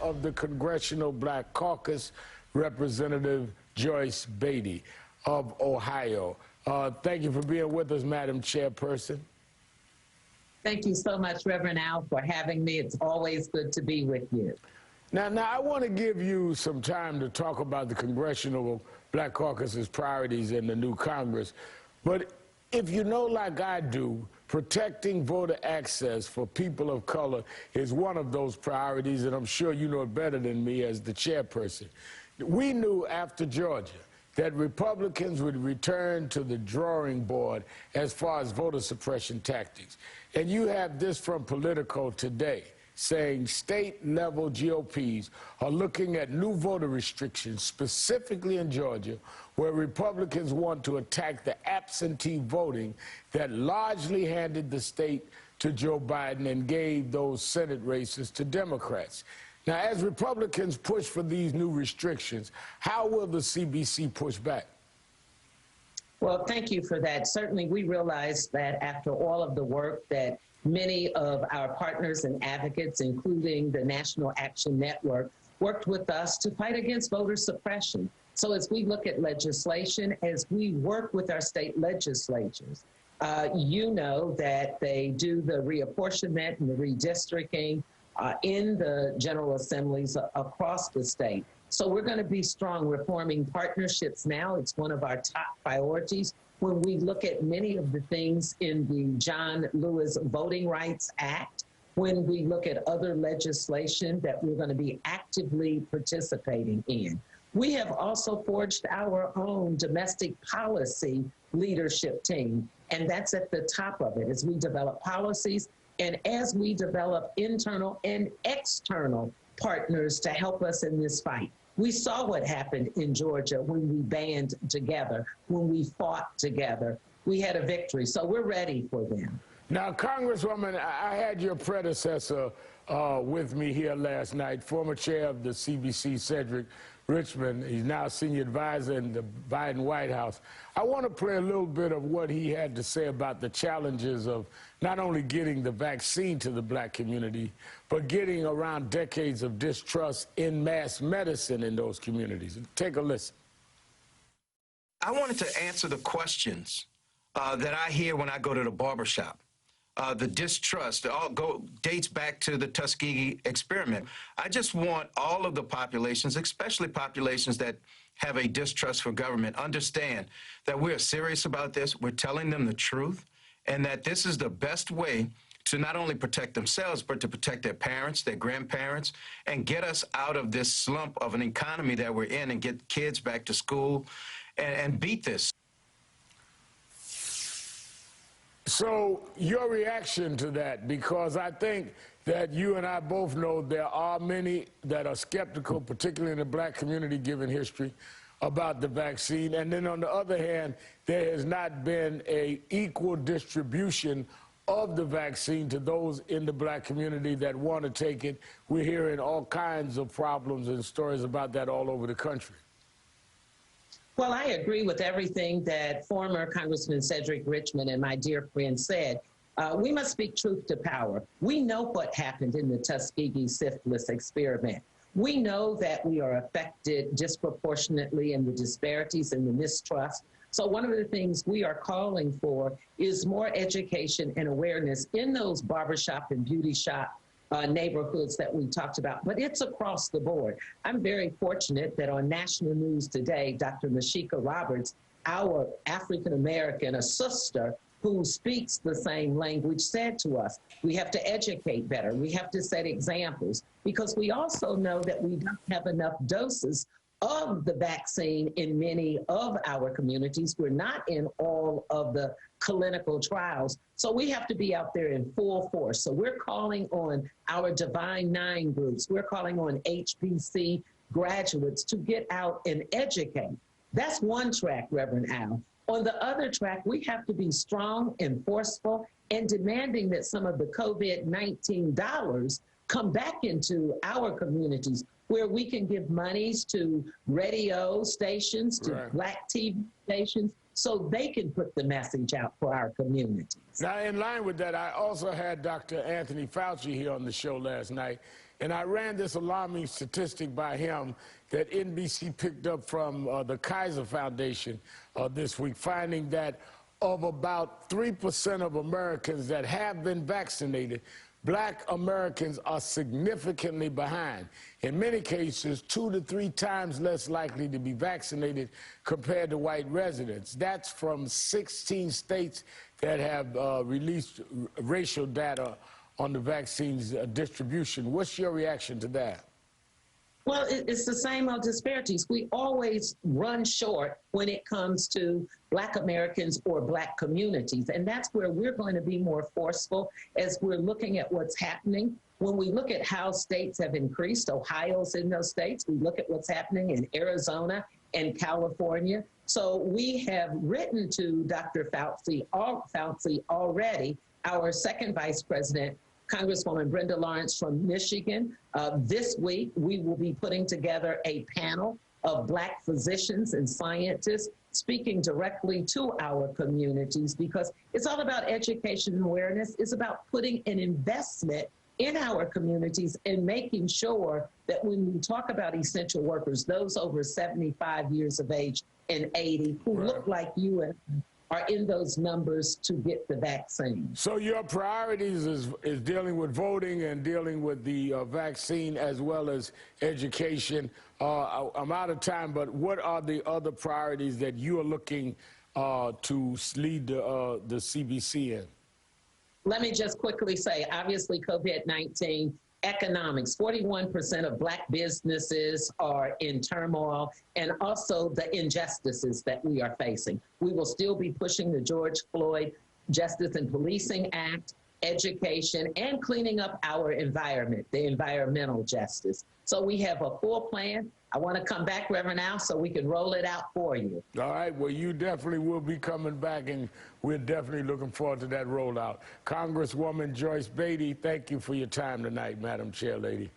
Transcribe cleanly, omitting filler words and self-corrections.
of the Congressional Black Caucus, Representative Joyce Beatty of Ohio. Thank you for being with us, Madam Chairperson. Thank you so much, Reverend Al, for having me. It's always good to be with you. Now, I want to give you some time to talk about the Congressional Black Caucus's priorities in the new Congress. But if you know, like I do, protecting voter access for people of color is one of those priorities, and I'm sure you know it better than me as the chairperson. We knew after Georgia that Republicans would return to the drawing board as far as voter suppression tactics. And you have this from Politico today, saying state-level GOPs are looking at new voter restrictions, specifically in Georgia, where Republicans want to attack the absentee voting that largely handed the state to Joe Biden and gave those Senate races to Democrats. Now, as Republicans push for these new restrictions, how will the CBC push back? Well, thank you for that. Certainly, we realize that after all of the work that many of our partners and advocates, including the National Action Network, worked with us to fight against voter suppression. So as we look at legislation, as we work with our state legislatures, you know that they do the reapportionment and the redistricting in the General Assemblies across the state. So we're going to be strong. We're forming partnerships now. It's one of our top priorities. When we look at many of the things in the John Lewis Voting Rights Act, when we look at other legislation that we're going to be actively participating in. We have also forged our own domestic policy leadership team, and that's at the top of it as we develop policies and as we develop internal and external partners to help us in this fight. We saw what happened in Georgia when we band together, when we fought together. We had a victory, so we're ready for them. Now, Congresswoman, I had your predecessor with me here last night, former chair of the CBC, Cedric Richmond. He's now senior advisor in the Biden White House. I want to play a little bit of what he had to say about the challenges of not only getting the vaccine to the black community, but getting around decades of distrust in mass medicine in those communities. Take a listen. I wanted to answer the questions that I hear when I go to the barbershop. The distrust dates back to the Tuskegee experiment. I just want all of the populations, especially populations that have a distrust for government, understand that we're serious about this. We're telling them the truth, and that this is the best way to not only protect themselves, but to protect their parents, their grandparents, and get us out of this slump of an economy that we're in and get kids back to school and beat this. So your reaction to that, because I think that you and I both know there are many that are skeptical, particularly in the black community, given history, about the vaccine. And then on the other hand, there has not been an equal distribution of the vaccine to those in the black community that want to take it. We're hearing all kinds of problems and stories about that all over the country. Well, I agree with everything that former Congressman Cedric Richmond and my dear friend said. We must speak truth to power. We know what happened in the Tuskegee syphilis experiment. We know that we are affected disproportionately in the disparities and the mistrust. So one of the things we are calling for is more education and awareness in those barbershop and beauty shop neighborhoods that we talked about, but it's across the board. I'm very fortunate that on national news today, Dr. Mashika Roberts, our African-American, a sister who speaks the same language, said to us, we have to educate better. We have to set examples, because we also know that we don't have enough doses of the vaccine in many of our communities. We're not in all of the clinical trials. So we have to be out there in full force. So we're calling on our Divine Nine groups. We're calling on HBC graduates to get out and educate. That's one track, Reverend Al. On the other track, we have to be strong and forceful and demanding that some of the COVID-19 dollars come back into our communities, where we can give monies to radio stations, to black TV stations, so they can put the message out for our communities. Now, in line with that, I also had Dr. Anthony Fauci here on the show last night, And I ran this alarming statistic by him that NBC picked up from the Kaiser Foundation this week, finding that of about 3% of Americans that have been vaccinated, Black Americans are significantly behind. In many cases, 2 to 3 times less likely to be vaccinated compared to white residents. That's from 16 states that have released racial data on the vaccine's distribution. What's your reaction to that? Well, it's the same old disparities. We always run short when it comes to Black Americans or Black communities. And that's where we're going to be more forceful as we're looking at what's happening. When we look at how states have increased, Ohio's in those states, we look at what's happening in Arizona and California. So we have written to Dr. Fauci already, our second vice president, Congresswoman Brenda Lawrence from Michigan. This week, we will be putting together a panel of Black physicians and scientists speaking directly to our communities, because it's all about education and awareness. It's about putting an investment in our communities and making sure that when we talk about essential workers, those over 75 years of age and 80 who look like you and are in those numbers to get the vaccine. So your priorities is dealing with voting and dealing with the vaccine as well as education. I'm out of time, but what are the other priorities that you are looking to lead the CBC in? Let me just quickly say, obviously COVID-19, economics, 41% of Black businesses are in turmoil, and also the injustices that we are facing. We will still be pushing the George Floyd Justice and Policing Act, education, and cleaning up our environment, the environmental justice. So we have a full plan. I want to come back, Reverend Al, so we can roll it out for you. All right. Well, you definitely will be coming back, and we're definitely looking forward to that rollout. Congresswoman Joyce Beatty, thank you for your time tonight, Madam Chair Lady.